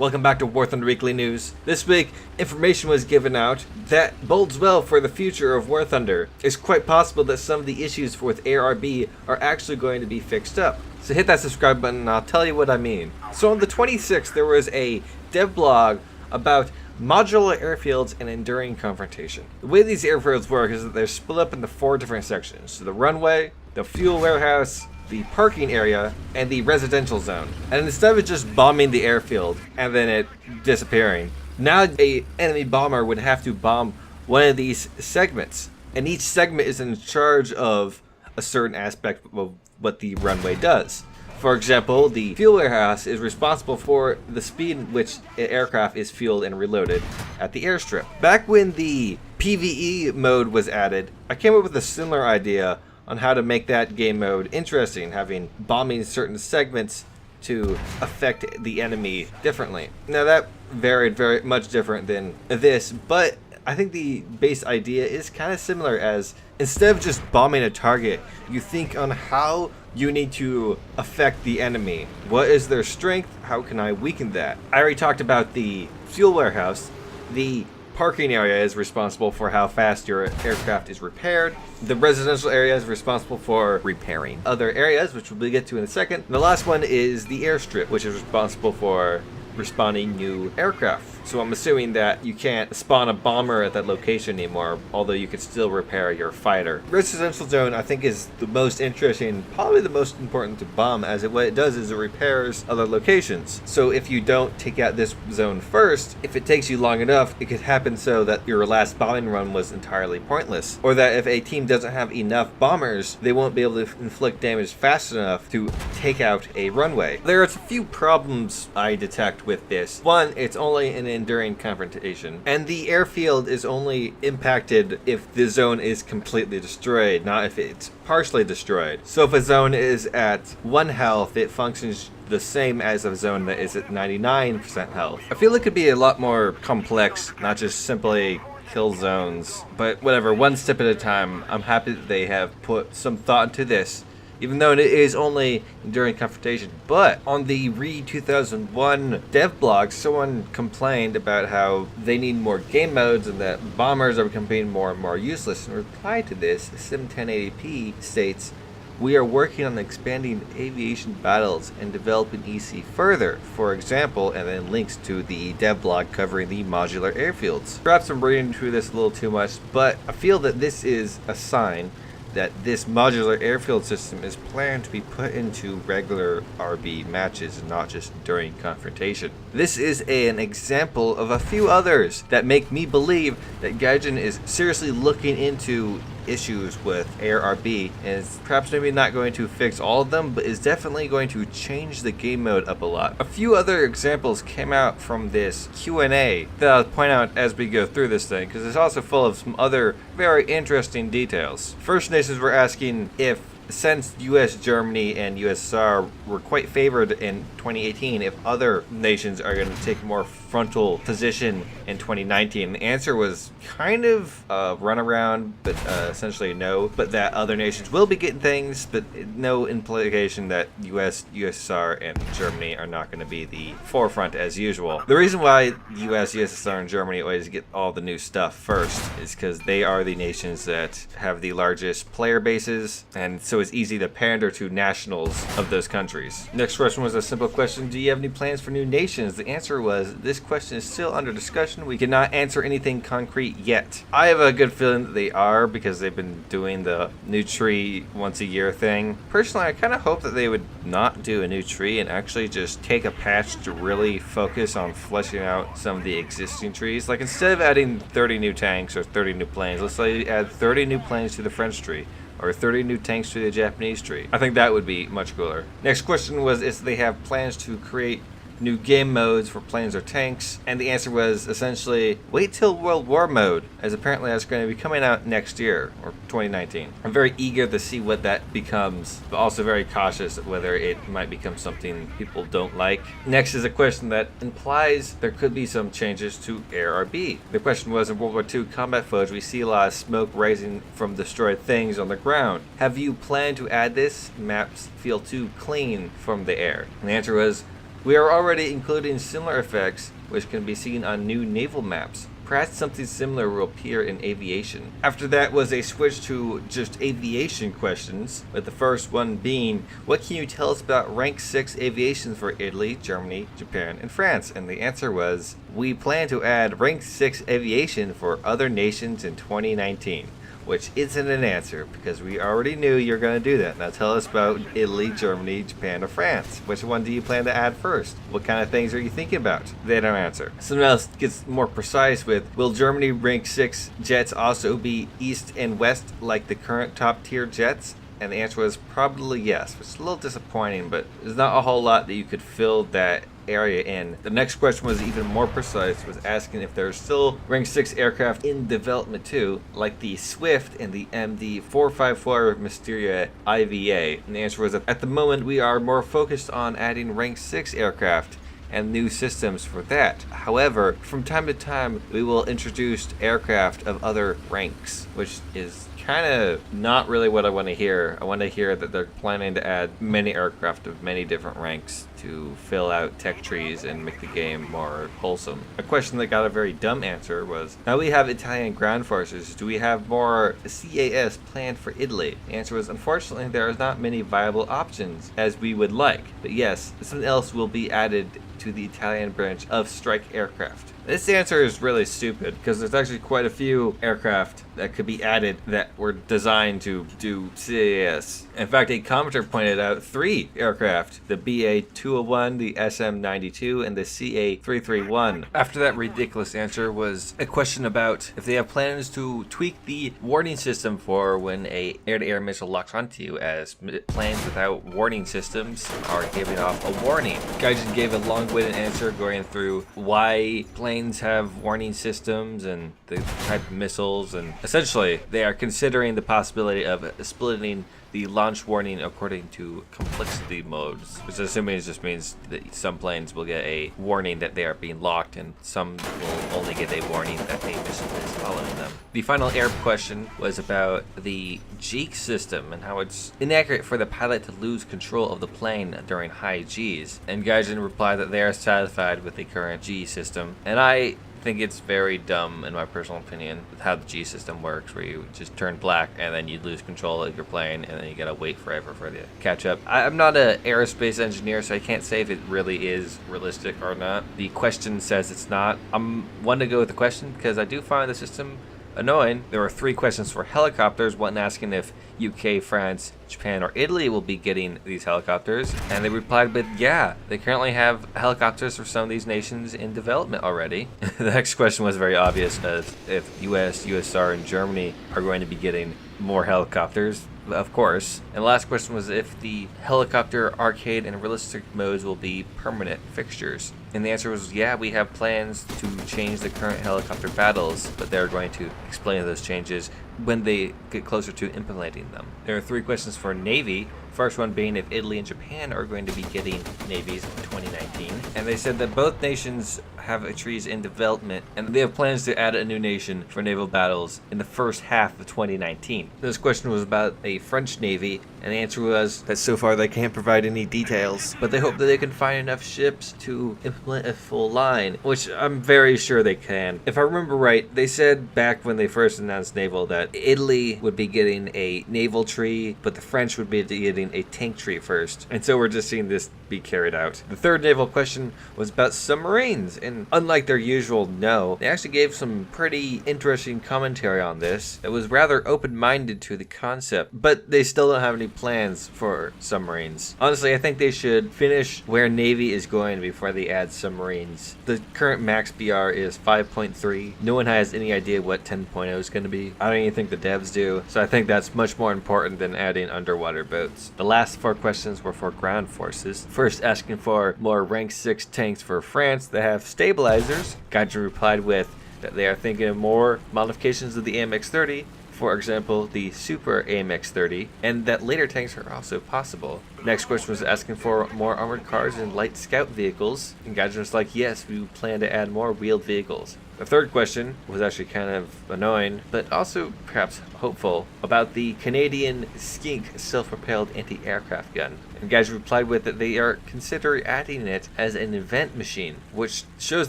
Welcome back to War Thunder Weekly News. This week, information was given out that bodes well for the future of War Thunder. It's quite possible that some of the issues with ARB are actually going to be fixed up. So hit that subscribe button and I'll tell you what I mean. So on the 26th, there was a dev blog about modular airfields and enduring confrontation. The way these airfields work is that they're split up into 4 different sections. So the runway, the fuel warehouse, the parking area, and the residential zone. And instead of just bombing the airfield and then it disappearing, now a enemy bomber would have to bomb one of these segments. And each segment is in charge of a certain aspect of what the runway does. For example, the fuel warehouse is responsible for the speed in which an aircraft is fueled and reloaded at the airstrip. Back when the PvE mode was added, I came up with a similar idea on how to make that game mode interesting, having bombing certain segments to affect the enemy differently. Now that varied very much different than this, but I think the base idea is kind of similar, as instead of just bombing a target, you think on how you need to affect the enemy. What is their strength? How can I weaken that? I already talked about the fuel warehouse. The parking area is responsible for how fast your aircraft is repaired. The residential area is responsible for repairing other areas, which we'll get to in a second. And the last one is the airstrip, which is responsible for respawning new aircraft. So I'm assuming that you can't spawn a bomber at that location anymore, although you could still repair your fighter. Residential zone, I think, is the most interesting, probably the most important to bomb, as what it does is it repairs other locations. So if you don't take out this zone first, if it takes you long enough, it could happen so that your last bombing run was entirely pointless. Or that if a team doesn't have enough bombers, they won't be able to inflict damage fast enough to take out a runway. There are a few problems I detect with this. One, it's only an enduring confrontation, and the airfield is only impacted if the zone is completely destroyed, not if it's partially destroyed. So if a zone is at 1 health, it functions the same as a zone that is at 99% health. I feel it could be a lot more complex, not just simply kill zones, but whatever, one step at a time. I'm happy that they have put some thought into this, even though it is only enduring confrontation. But on the Re.2001 Dev blog, someone complained about how they need more game modes and that bombers are becoming more and more useless. In reply to this, Sim1080p states, "We are working on expanding aviation battles and developing EC further, for example," and then links to the dev blog covering the modular airfields. Perhaps I'm reading through this a little too much, but I feel that this is a sign that this modular airfield system is planned to be put into regular RB matches and not just during confrontation. This is an example of a few others that make me believe that Gaijin is seriously looking into issues with ARB, and is perhaps maybe not going to fix all of them, but is definitely going to change the game mode up a lot. A few other examples came out from this Q&A that I'll point out as we go through this thing, because it's also full of some other very interesting details. First Nations were asking if, since US, Germany, and USSR were quite favored in 2018, if other nations are going to take a more frontal position in 2019. The answer was kind of runaround, but essentially no. But that other nations will be getting things, but no implication that US, USSR, and Germany are not going to be the forefront as usual. The reason why US, USSR, and Germany always get all the new stuff first is because they are the nations that have the largest player bases, and so it's easy to pander to nationals of those countries. Next question was a simple question: do you have any plans for new nations? The answer was, this question is still under discussion. We cannot answer anything concrete yet. I have a good feeling that they are, because they've been doing the new tree once a year thing. Personally, I kind of hope that they would not do a new tree and actually just take a patch to really focus on fleshing out some of the existing trees. Like, instead of adding 30 new tanks or 30 new planes, let's say add 30 new planes to the French tree, or 30 new tanks to the Japanese tree. I think that would be much cooler. Next question was if they have plans to create new game modes for planes or tanks, and the answer was essentially wait till World War mode, as apparently that's going to be coming out next year, or 2019. I'm very eager to see what that becomes, but also very cautious whether it might become something people don't like. Next is a question that implies there could be some changes to ARB. The question was, in World War II combat footage, we see a lot of smoke rising from destroyed things on the ground. Have you planned to add this? Maps feel too clean from the air. And the answer was, We are already including similar effects which can be seen on new naval maps. Perhaps something similar will appear in aviation. After that was a switch to just aviation questions, with the first one being, what can you tell us about rank 6 aviation for Italy, Germany, Japan, and France? And the answer was, we plan to add rank 6 aviation for other nations in 2019. Which isn't an answer, because we already knew you're going to do that. Now tell us about Italy, Germany, Japan, or France. Which one do you plan to add first? What kind of things are you thinking about? They don't answer. Someone else gets more precise with, will Germany rank 6 jets also be east and west like the current top tier jets? And the answer was probably yes, which is a little disappointing, but there's not a whole lot that you could fill that area in. The next question was even more precise, was asking if there's still rank 6 aircraft in development too, like the Swift and the MD-454 Mysteria IVA. And the answer was that at the moment we are more focused on adding rank 6 aircraft and new systems for that. However, from time to time we will introduce aircraft of other ranks, which is kind of not really what I want to hear. I want to hear that they're planning to add many aircraft of many different ranks to fill out tech trees and make the game more wholesome. A question that got a very dumb answer was, now we have Italian ground forces, do we have more CAS planned for Italy? The answer was, unfortunately there are not many viable options as we would like, but yes, something else will be added to the Italian branch of strike aircraft. This answer is really stupid because there's actually quite a few aircraft that could be added that were designed to do CAS. In fact, a commenter pointed out 3 aircraft, the BA-201, the SM-92, and the CA-331. After that ridiculous answer was a question about if they have plans to tweak the warning system for when a air-to-air missile locks onto you, as planes without warning systems are giving off a warning. Gaijin gave a long-winded answer going through why planes have warning systems and the type of missiles, and essentially they are considering the possibility of splitting the launch warning according to complexity modes, which assuming just means that some planes will get a warning that they are being locked and some will only get a warning that a missile is following them. The final air question was about the G system and how it's inaccurate for the pilot to lose control of the plane during high Gs, and Gaijin replied that they are satisfied with the current G system, and I think it's very dumb in my personal opinion with how the G system works, where you just turn black and then you lose control of your plane and then you gotta wait forever for the catch up. I'm not an aerospace engineer, so I can't say if it really is realistic or not. The question says it's not. I'm one to go with the question because I do find the system annoying. There were 3 questions for helicopters, one asking if UK, France, Japan, or Italy will be getting these helicopters, and they replied with yeah, they currently have helicopters for some of these nations in development already. The next question was very obvious, as if US, USSR, and Germany are going to be getting more helicopters. Of course. And the last question was if the helicopter, arcade, and realistic modes will be permanent fixtures. And the answer was yeah, we have plans to change the current helicopter battles, but they're going to explain those changes when they get closer to implementing them. There are 3 questions for Navy. First one being if Italy and Japan are going to be getting navies in 2019. And they said that both nations have trees in development, and they have plans to add a new nation for naval battles in the first half of 2019. This question was about a French Navy, and the answer was that so far they can't provide any details, but they hope that they can find enough ships to implement a full line, which I'm very sure they can. If I remember right, they said back when they first announced naval that Italy would be getting a naval tree, but the French would be getting a tank tree first, and so we're just seeing this be carried out. The third naval question was about submarines, and unlike their usual no, they actually gave some pretty interesting commentary on this. It was rather open-minded to the concept, but they still don't have any plans for submarines. Honestly, I think they should finish where Navy is going before they add submarines. The current max BR is 5.3. No one has any idea what 10.0 is going to be. I don't even think the devs do, so I think that's much more important than adding underwater boats. The last 4 questions were for ground forces. First, asking for more rank 6 tanks for France that have stabilizers. Gaijin replied with that they are thinking of more modifications of the AMX-30, for example the Super AMX-30, and that later tanks are also possible. Next question was asking for more armored cars and light scout vehicles. And Gaijin was like, yes, we plan to add more wheeled vehicles. The third question was actually kind of annoying, but also perhaps hopeful, about the Canadian Skink self-propelled anti-aircraft gun. And Gaijin replied with that they are considering adding it as an event machine, which shows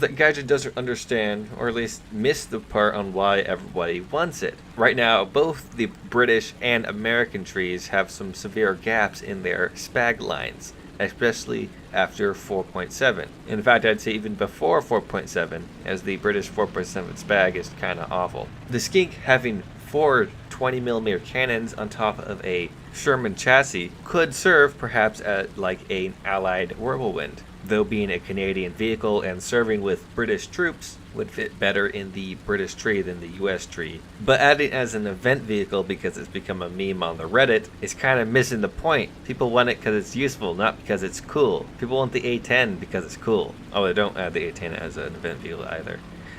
that Gaijin doesn't understand, or at least missed the part on why everybody wants it. Right now, both the British and American trees have some severe gaps in their spag lines, especially after 4.7. In fact, I'd say even before 4.7, as the British 4.7 spag is kind of awful. The Skink having 4 20mm cannons on top of a Sherman chassis could serve perhaps as like an allied whirlwind, though being a Canadian vehicle and serving with British troops would fit better in the British tree than the US tree. But adding as an event vehicle because it's become a meme on the Reddit is kind of missing the point. People want it because it's useful, not because it's cool. People want the A10 because it's cool. Oh, they don't add the A10 as an event vehicle either.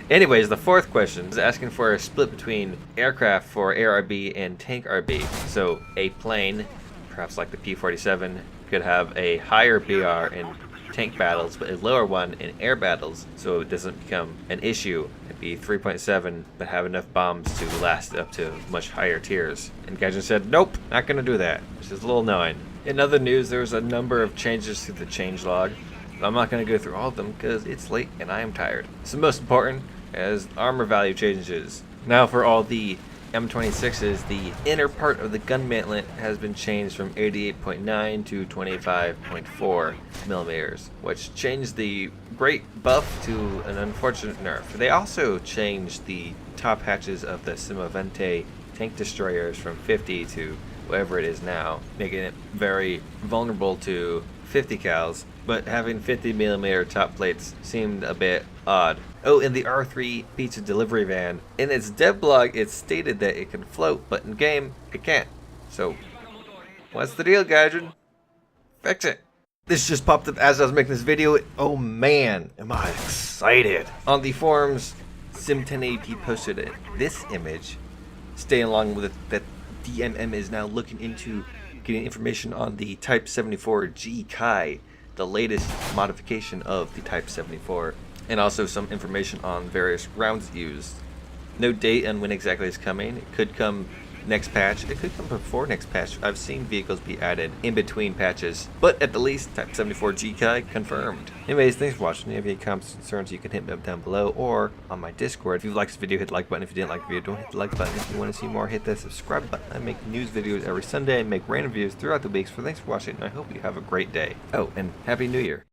Anyways, the fourth question is asking for a split between aircraft for ARB and tank RB. So a plane, perhaps like the P-47, could have a higher BR in tank battles, but a lower one in air battles, so it doesn't become an issue. It'd be 3.7, but have enough bombs to last up to much higher tiers. And Gaijin said, nope, not gonna do that, which is a little annoying. In other news, there was a number of changes to the changelog. I'm not going to go through all of them because it's late and I am tired. So most important is armor value changes. Now for all the M26s, the inner part of the gun mantlet has been changed from 88.9 to 25.4 millimeters, which changed the great buff to an unfortunate nerf. They also changed the top hatches of the Simavente tank destroyers from 50 to whatever it is now, making it very vulnerable to 50 cals, but having 50mm top plates seemed a bit odd. Oh, and the R3 pizza delivery van, in its dev blog it's stated that it can float, but in game it can't. So what's the deal, Gaijin? Fix it. This just popped up as I was making this video. Oh man, am I excited. On the forums, Sim1080p posted this image, staying along with it, that DMM is now looking into getting information on the Type 74G Kai, the latest modification of the Type 74, and also some information on various rounds used. No date on when exactly it's coming. It could come next patch. It could come before next patch. I've seen vehicles be added in between patches, but at the least, Type 74G Kai confirmed. Anyways, thanks for watching. If you have any comments or concerns, you can hit me up down below or on my Discord. If you liked this video, hit the like button. If you didn't like the video, don't hit the like button. If you want to see more, hit that subscribe button. I make news videos every Sunday and make random videos throughout the week. So thanks for watching, and I hope you have a great day. Oh, and Happy New Year.